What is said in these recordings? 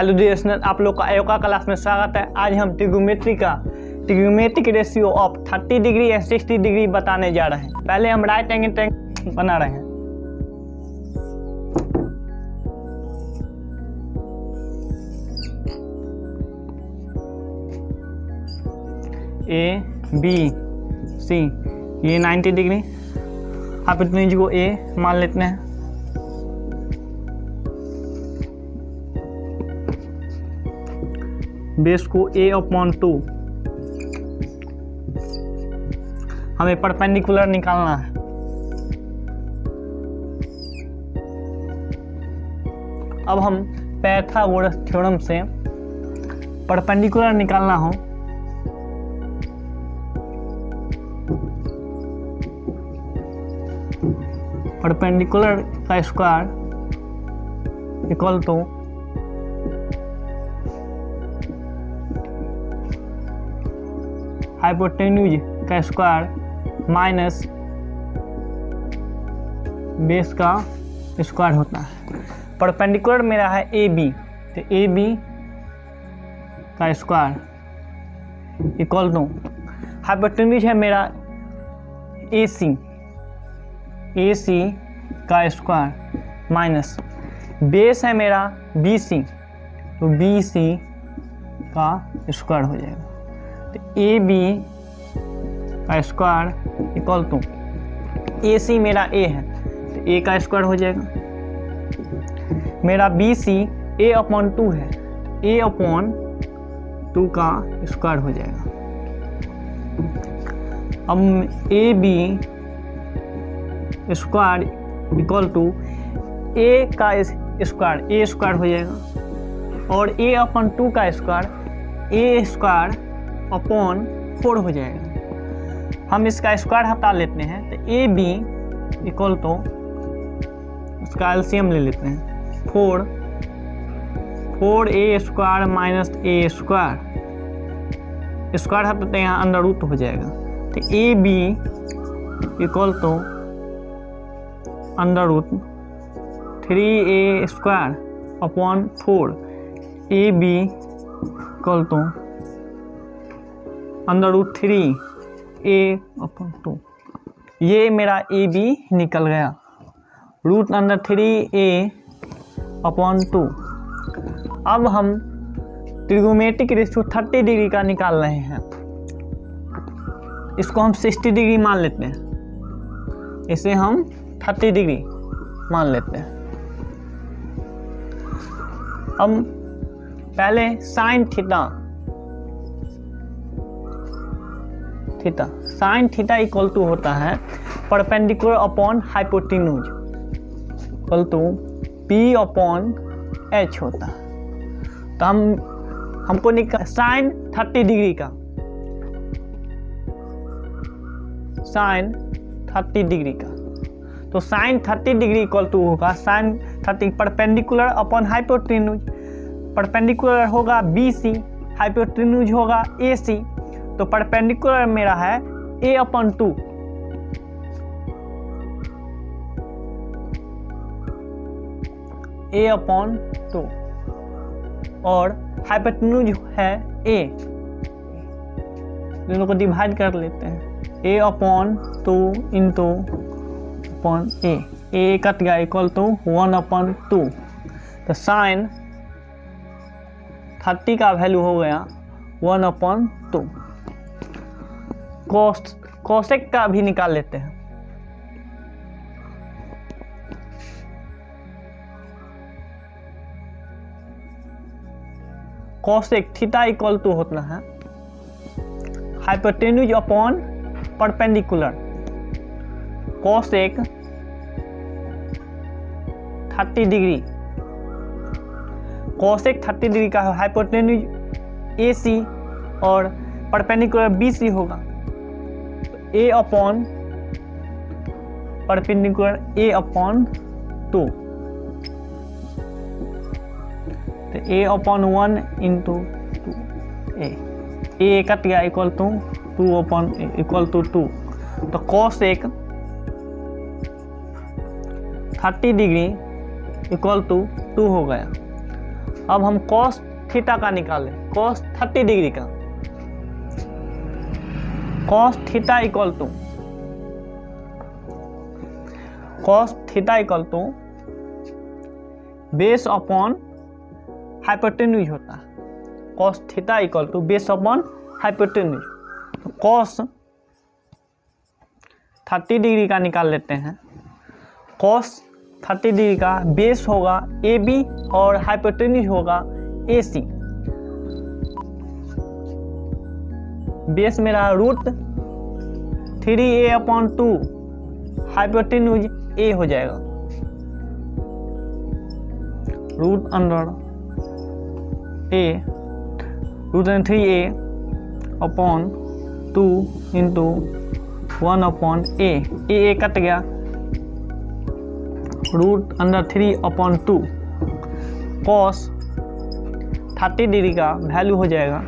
Hello dear student, आप लोग का योगा क्लास में स्वागत है। आज हम trigonometric ratio of 30 degree and 60 degree बताने जा रहे हैं। पहले हम राइट एंगल ट्रायंगल बना रहे हैं। ए बी सी, ये 90 डिग्री, आप इतने को ए मान लेते हैं। बेस को a/2 हमें परपेंडिकुलर निकालना है। अब हम पाइथागोरस थ्योरम से परपेंडिकुलर निकालना हो परपेंडिकुलर का स्क्वायर इक्वल टू हाइपोटेन्यूज का स्क्वायर माइनस बेस का स्क्वायर होता है। परपेंडिकुलर मेरा है ए बी, तो ए बी का स्क्वायर इक्वल टू हाइपोटेन्यूज है मेरा ए सी का स्क्वायर माइनस बेस है मेरा बी सी, तो बी सी का स्क्वायर हो जाएगा। तो ए बी का स्क्वायर इक्वल टू ए सी मेरा ए है, तो ए का स्क्वायर हो जाएगा। मेरा बी सी a/2 है, a/2 का स्क्वायर हो जाएगा। अब A B square equal to A का स्क्वायर, ए स्क्वायर हो जाएगा, और a/2 का स्क्वायर ए स्क्वायर अपॉन 4 हो जाएगा। हम इसका स्क्वायर हटा लेते हैं, तो ए बी इक्वल टू उसका एलसीएम ले लेते हैं, 4a square minus A square, square हटाते हैं यहाँ अंडर रूट हो जाएगा। तो A B equal to under root 3a square upon 4, A B equal to under root 3a/2। ये मेरा ए बी निकल गया, रूट अंडर 3a/2। अब हम ट्रिग्नोमेट्रिक रेशियो 30 डिग्री का निकाल रहे हैं। इसको हम 60 डिग्री मान लेते हैं, इसे हम 30 डिग्री मान लेते हैं। अब पहले साइन थीटा इक्वल टू होता है perpendicular upon hypotenuse equal to p/h होता है। तो हमको निकाल साइन 30 डिग्री का, साइन 30 डिग्री का, तो साइन 30 डिग्री इक्वल टू होगा sine 30 perpendicular upon hypotenuse. Perpendicular होगा बी सी, हाइपोटेन्यूज होगा ए सी, तो परपेंडिकुलर मेरा है a/2, a/2, और हाइपोटेन्यूज है a, दोनों को डिवाइड कर लेते हैं, a/2 into upon a cut गया इक्वल टू 1/2। तो साइन 30 का वैल्यू हो गया 1/2। कोसेक का भी निकाल लेते हैं। कोसेक थीटा इक्वल टू होता है hypotenuse upon perpendicular. Cosec 30 degree, cosec 30 degree का हाइपोटेन्यूज ए सी और परपेंडिकुलर बी सी होगा, a अपॉन परपेंडिकुलर a/2, तो a/1 इंटू 2a कट गया इक्वल टू 2/2। तो कोसेक 30 डिग्री इक्वल टू 2 हो गया। अब हम cos थीटा का निकालें, cos 30 डिग्री का। cos theta equal to base upon hypotenuse होता है। cos theta equal to base upon hypotenuse. तो cos 30 डिग्री का निकाल लेते हैं। cos 30 डिग्री का बेस होगा AB और हाइपोटेन्यूज होगा AC। बेस मेरा √3a/2, हाइपोटेन्यूज A हो जाएगा। √3a/2 into 1/a, a cut गया, √3/2 cos 30 डिग्री का वैल्यू हो जाएगा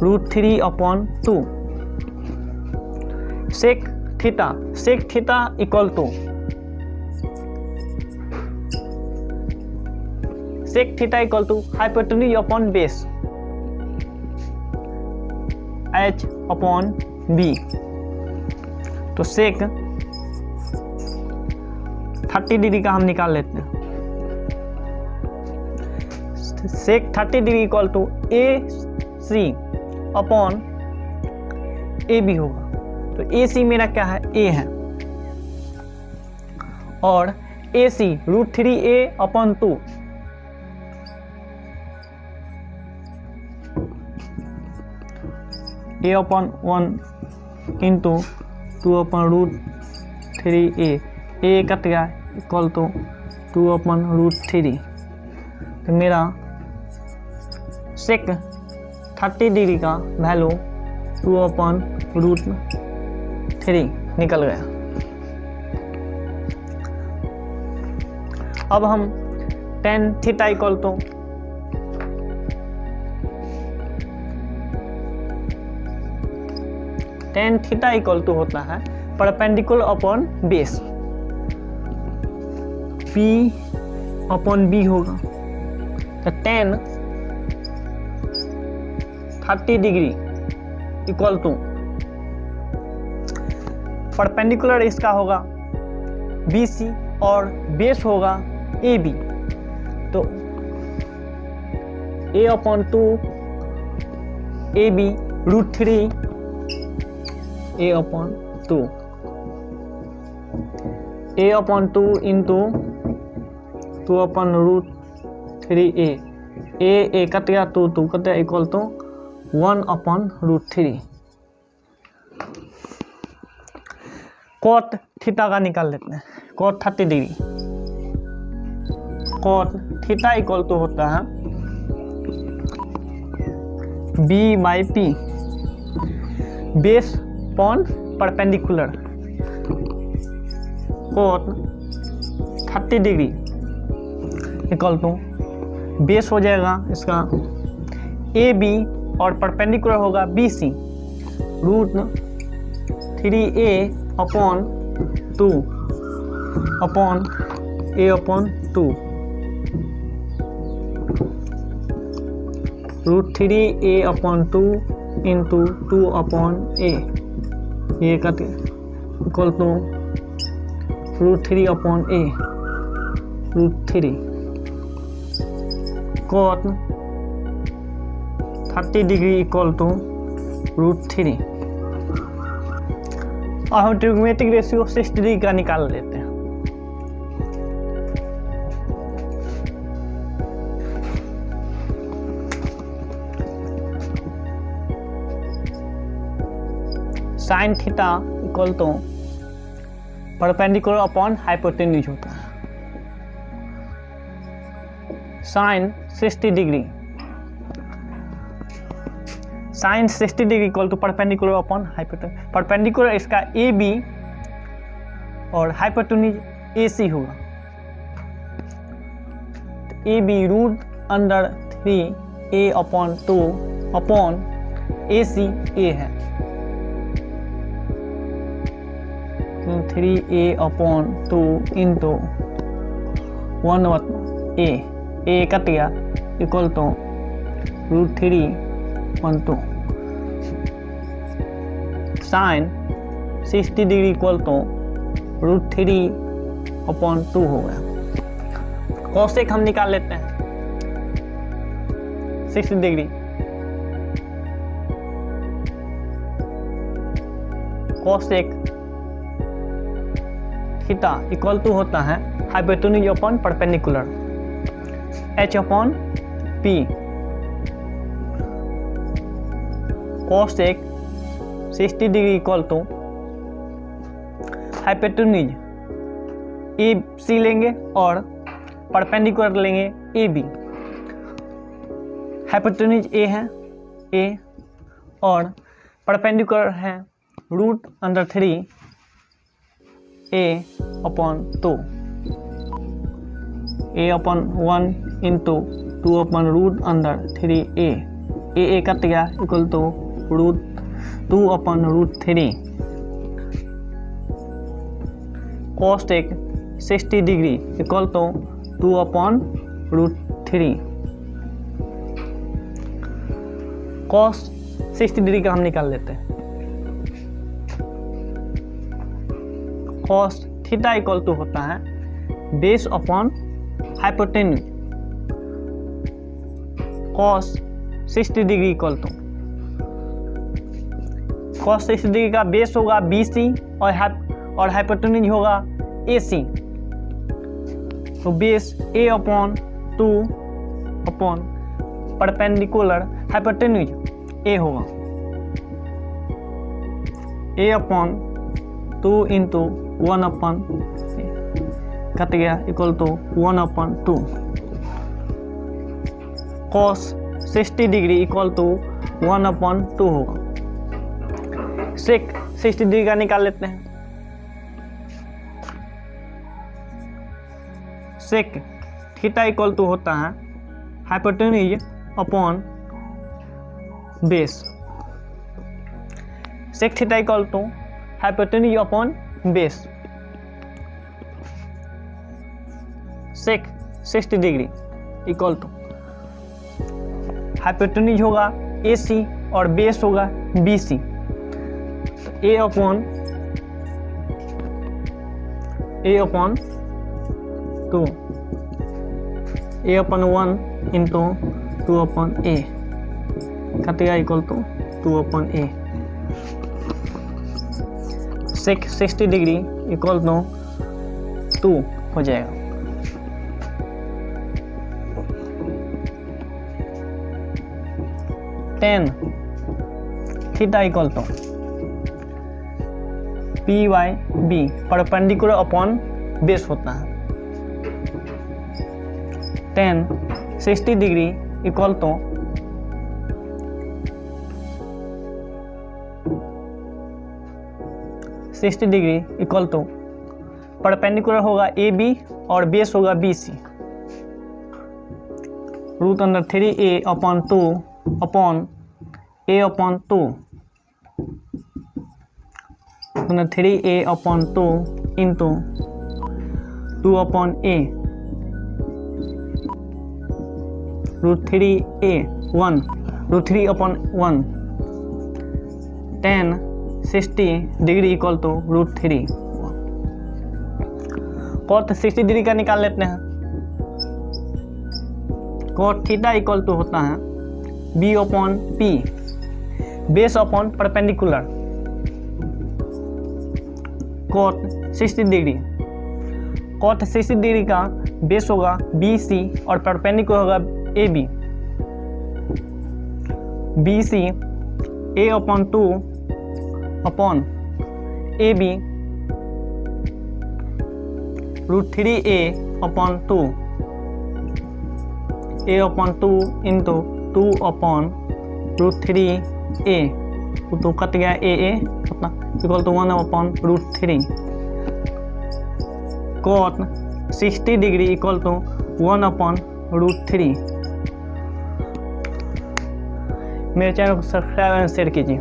√3/2। Sec theta equal to hypotenuse upon base H/B। तो सेक 30 डिग्री का हम निकाल लेते हैं। Sec 30 degree equal to AC upon AB होगा। तो AC मेरा क्या है, A है, और AC √3a/2 a/1 into 2/√3a, a cut गया, इक्वल टू 2/√3। तो मेरा सेक 30 डिग्री का वैल्यू 2/√3 निकल गया। अब हम tan थीटा इक्वल टू होता है परपेंडिकुलर अपॉन बेस, P/B होगा। तो tan 30 degree equal to perpendicular इसका होगा BC और बेस होगा AB। तो A/2 AB √3 A/2 into 2/√3a, a cut गया, 2 कट गया, इक्वल टू 1/√3। cot थीटा का निकाल लेते हैं। cot 30 degree, cot theta equal to होता है B/P base upon perpendicular. cot 30 degree equal to base हो जाएगा इसका AB और परपेंडिकुलर होगा BC √3a/2 upon A/2 √3a/2 into 2/a, ये cut equal to √3/a √3। cot 30 degree equal to √3। और हम ट्रिग्नोमेट्रिक रेशियो 60 डिग्री का निकाल लेते हैं। Sine theta equal to perpendicular upon hypotenuse होता है। Sine 60 degree equal to perpendicular upon hypotenuse. Perpendicular इसका AB और हाइपोटेन्यूज AC होगा। तो AB √3a/2 upon AC A है, 3a/2 into 1/a, a cut गया, equal to √3/2, sine 60 degree equal to √3/2 हो गया। कोसेक हम निकाल लेते हैं 60 degree, cosec theta equal to होता है hypotenuse upon perpendicular H/P। Cosec 60 degree equal to hypotenuse AC लेंगे और परपेंडिकुलर लेंगे AB। हाइपोटेन्यूज A है A और परपेंडिकुलर है √3 A/2, A/1 into 2/√3 A cut गया equal to √2/√3। Cosec 60 degree equal to 2/√3। Cos 60 degree का हम निकाल लेते हैं। कॉस थीटा इक्वल टू होता है base upon hypotenuse. Cos 60 degree equal to cos 60 degree का बेस होगा BC और हाइपोटेन्यूज होगा AC। तो base A/2 upon perpendicular hypotenuse A होगा A/2 इंटू 1/, कट गया equal to 1/2। Cos 60 degree equal to 1/2 होगा। सेक 60 डिग्री का निकाल लेते हैं। सेक थीटा इक्वल टू होता है hypotenuse upon base. Sec theta equal to hypotenuse upon base. Sec 60 degree equal to hypotenuse होगा AC और बेस होगा BC। तो A/2 A/1 इंटू 2/A कटेगा equal to 2/A। Sec 60 degree equal to 2 हो जाएगा। Tan theta equal to P/B perpendicular upon base होता है। Tan 60 degree equal to perpendicular होगा AB और बेस होगा BC। √3 A/2 अपॉन A/2 3 A/2 into 2/A √3/1 10 60 degree equal to √3। Cot 60 degree का निकाल लेते हैं। कॉट थीटा इक्वल टू होता है B/P base upon perpendicular. Cot 60 degree का बेस होगा BC और परपेंडिकुलर होगा AB। BC A/2 अपॉन AB √3A/2 A/2 into 2/√3A तो कट गया AA equal to 1/√3। Cot 60 degree equal to 1/√3। मेरे चैनल को सब्सक्राइब एंड शेयर कीजिए।